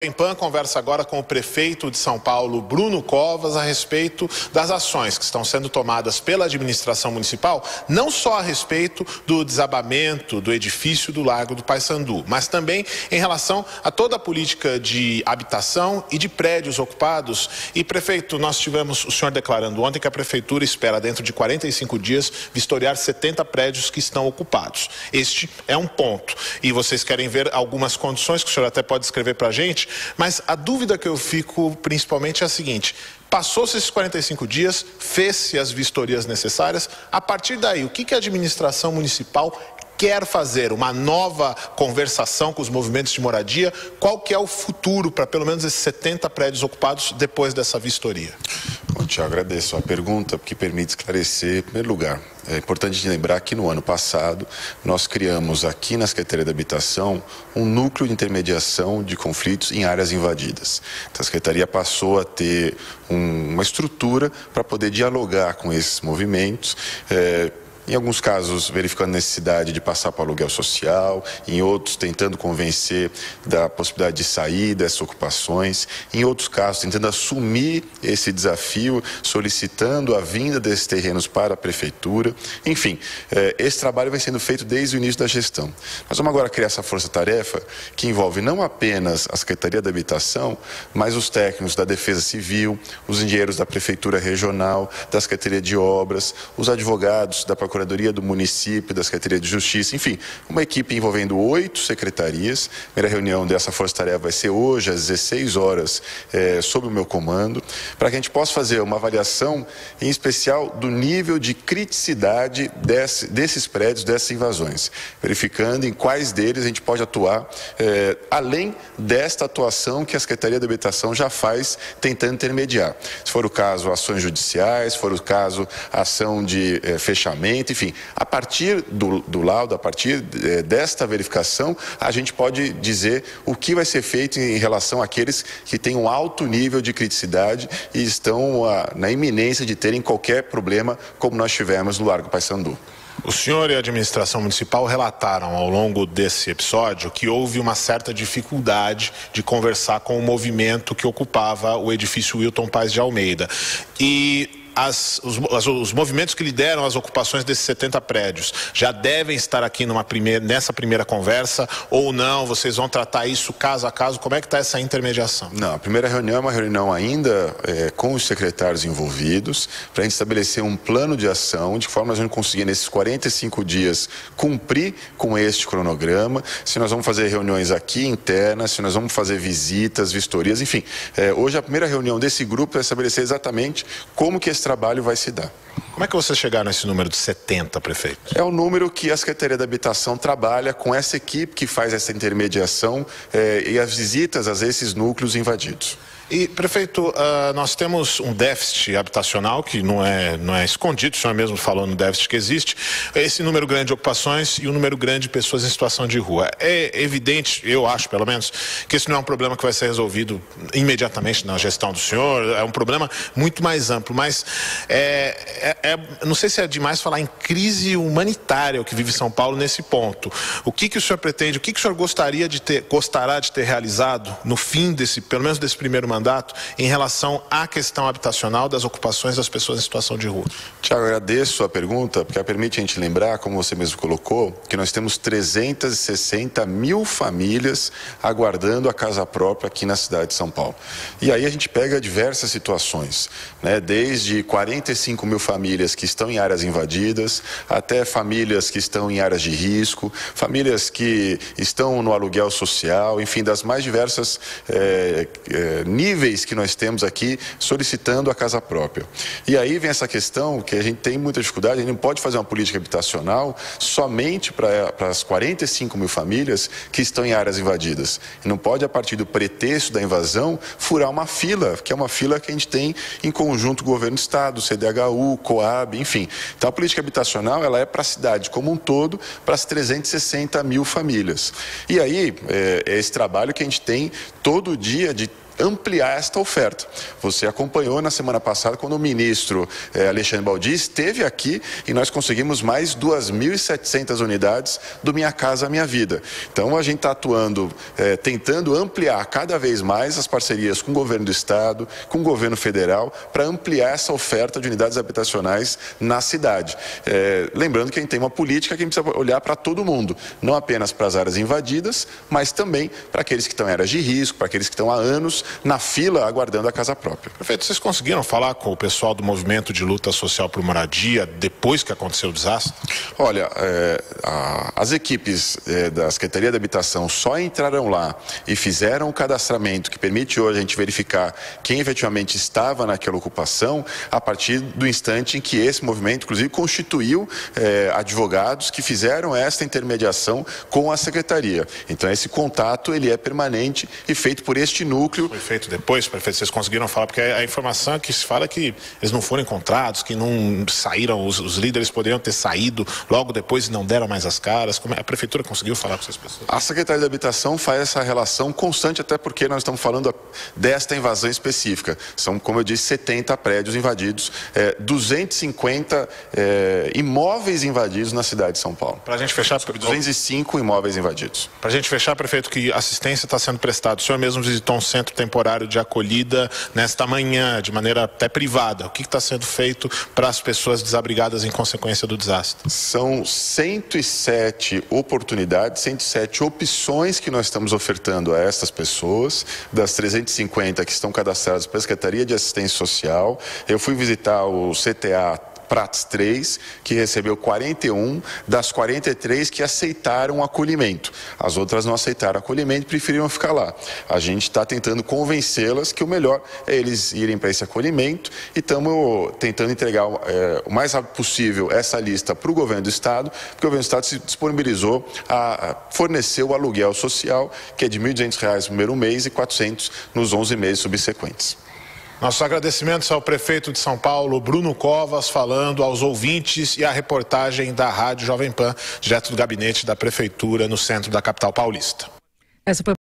Em Pan conversa agora com o prefeito de São Paulo, Bruno Covas, a respeito das ações que estão sendo tomadas pela administração municipal, não só a respeito do desabamento do edifício do Largo do Paissandu, mas também em relação a toda a política de habitação e de prédios ocupados. E, prefeito, nós tivemos o senhor declarando ontem que a prefeitura espera, dentro de 45 dias, vistoriar 70 prédios que estão ocupados. Este é um ponto. E vocês querem ver algumas condições que o senhor até pode escrever para a gente. Mas a dúvida que eu fico principalmente é a seguinte: passou-se esses 45 dias, fez-se as vistorias necessárias, a partir daí, o que a administração municipal quer fazer? Uma nova conversação com os movimentos de moradia? Qual que é o futuro para pelo menos esses 70 prédios ocupados depois dessa vistoria? Bom, Tiago, agradeço a pergunta, porque permite esclarecer, em primeiro lugar. É importante lembrar que no ano passado nós criamos aqui na Secretaria da Habitação um núcleo de intermediação de conflitos em áreas invadidas. Então, a Secretaria passou a ter uma estrutura para poder dialogar com esses movimentos, em alguns casos verificando a necessidade de passar para o aluguel social, em outros tentando convencer da possibilidade de sair dessas ocupações, em outros casos tentando assumir esse desafio, solicitando a vinda desses terrenos para a prefeitura. Enfim, esse trabalho vem sendo feito desde o início da gestão. Nós vamos agora criar essa força-tarefa que envolve não apenas a Secretaria da Habitação, mas os técnicos da Defesa Civil, os engenheiros da Prefeitura Regional, da Secretaria de Obras, os advogados da Procuradoria do município, da Secretaria de Justiça, enfim, uma equipe envolvendo 8 secretarias. A primeira reunião dessa força-tarefa vai ser hoje às 16 horas, sob o meu comando, para que a gente possa fazer uma avaliação, em especial, do nível de criticidade desses prédios, dessas invasões, verificando em quais deles a gente pode atuar, além desta atuação que a Secretaria da Habitação já faz, tentando intermediar. Se for o caso, ações judiciais, se for o caso, ação de fechamento, enfim, a partir do laudo, a partir desta verificação, a gente pode dizer o que vai ser feito em relação àqueles que têm um alto nível de criticidade e estão na iminência de terem qualquer problema, como nós tivemos no Largo Paissandu. O senhor e a administração municipal relataram ao longo desse episódio que houve uma certa dificuldade de conversar com o movimento que ocupava o edifício Wilton Paes de Almeida. E os movimentos que lideram as ocupações desses 70 prédios já devem estar aqui nessa primeira conversa ou não? Vocês vão tratar isso caso a caso? Como é que está essa intermediação? Não, a primeira reunião é uma reunião ainda com os secretários envolvidos, para a gente estabelecer um plano de ação, de que forma nós vamos conseguir nesses 45 dias cumprir com este cronograma, se nós vamos fazer reuniões aqui internas, se nós vamos fazer visitas, vistorias, enfim. Hoje a primeira reunião desse grupo é estabelecer exatamente como que esse trabalho vai se dar. Como é que vocês chegaram nesse número de 70 prefeitos? É o número que a Secretaria da Habitação trabalha com essa equipe que faz essa intermediação e as visitas a esses núcleos invadidos. E, prefeito, nós temos um déficit habitacional que não é escondido, o senhor mesmo falou no déficit que existe, esse número grande de ocupações e o número grande de pessoas em situação de rua. É evidente, eu acho pelo menos, que esse não é um problema que vai ser resolvido imediatamente na gestão do senhor, é um problema muito mais amplo, mas não sei se é demais falar em crise humanitária o que vive São Paulo nesse ponto. O que o senhor pretende, o que o senhor gostará de ter realizado no fim pelo menos desse primeiro mandato, em relação à questão habitacional das ocupações das pessoas em situação de rua? Tiago, agradeço a pergunta, porque permite a gente lembrar, como você mesmo colocou, que nós temos 360 mil famílias aguardando a casa própria aqui na cidade de São Paulo. E aí a gente pega diversas situações, né? Desde 45 mil famílias que estão em áreas invadidas, até famílias que estão em áreas de risco, famílias que estão no aluguel social, enfim, das mais diversas níveis que nós temos aqui solicitando a casa própria. E aí vem essa questão que a gente tem muita dificuldade, a gente não pode fazer uma política habitacional somente para as 45 mil famílias que estão em áreas invadidas. E não pode, a partir do pretexto da invasão, furar uma fila, que é uma fila que a gente tem em conjunto com o governo do estado, CDHU, Coab, enfim. Então a política habitacional ela é para a cidade como um todo, para as 360 mil famílias. E aí é esse trabalho que a gente tem todo dia de ampliar esta oferta. Você acompanhou na semana passada quando o ministro Alexandre Baldi esteve aqui e nós conseguimos mais 2.700 unidades do Minha Casa Minha Vida. Então a gente está atuando, tentando ampliar cada vez mais as parcerias com o governo do estado, com o governo federal, para ampliar essa oferta de unidades habitacionais na cidade. Lembrando que a gente tem uma política que a gente precisa olhar para todo mundo, não apenas para as áreas invadidas, mas também para aqueles que estão em áreas de risco, para aqueles que estão há anos na fila aguardando a casa própria. Prefeito, vocês conseguiram falar com o pessoal do Movimento de Luta Social por Moradia depois que aconteceu o desastre? Olha, as equipes da Secretaria da Habitação só entraram lá e fizeram o cadastramento que permite hoje a gente verificar quem efetivamente estava naquela ocupação a partir do instante em que esse movimento, inclusive, constituiu advogados que fizeram esta intermediação com a Secretaria. Então, esse contato, ele é permanente e feito por este núcleo. Foi feito depois, prefeito, vocês conseguiram falar, porque a informação que se fala é que eles não foram encontrados, que não saíram, os líderes poderiam ter saído logo depois e não deram mais as caras. Como a prefeitura conseguiu falar com essas pessoas? A Secretaria da Habitação faz essa relação constante, até porque nós estamos falando desta invasão específica. São, como eu disse, 70 prédios invadidos, 250 imóveis invadidos na cidade de São Paulo. Para a gente fechar... 205 imóveis invadidos. Para a gente fechar, prefeito, que assistência está sendo prestada. O senhor mesmo visitou um centro temporário de acolhida nesta manhã, de maneira até privada. O que está sendo feito para as pessoas desabrigadas em consequência do desastre? São 107 oportunidades, 107 opções que nós estamos ofertando a essas pessoas, das 350 que estão cadastradas pela Secretaria de Assistência Social. Eu fui visitar o CTA Prats 3, que recebeu 41 das 43 que aceitaram acolhimento. As outras não aceitaram acolhimento e preferiram ficar lá. A gente está tentando convencê-las que o melhor é eles irem para esse acolhimento e estamos tentando entregar o mais rápido possível essa lista para o governo do estado, porque o governo do estado se disponibilizou a fornecer o aluguel social, que é de R$ 1.200 no primeiro mês e 400 nos 11 meses subsequentes. Nossos agradecimentos ao prefeito de São Paulo, Bruno Covas, falando aos ouvintes, e a reportagem da Rádio Jovem Pan, direto do gabinete da prefeitura no centro da capital paulista. Essa foi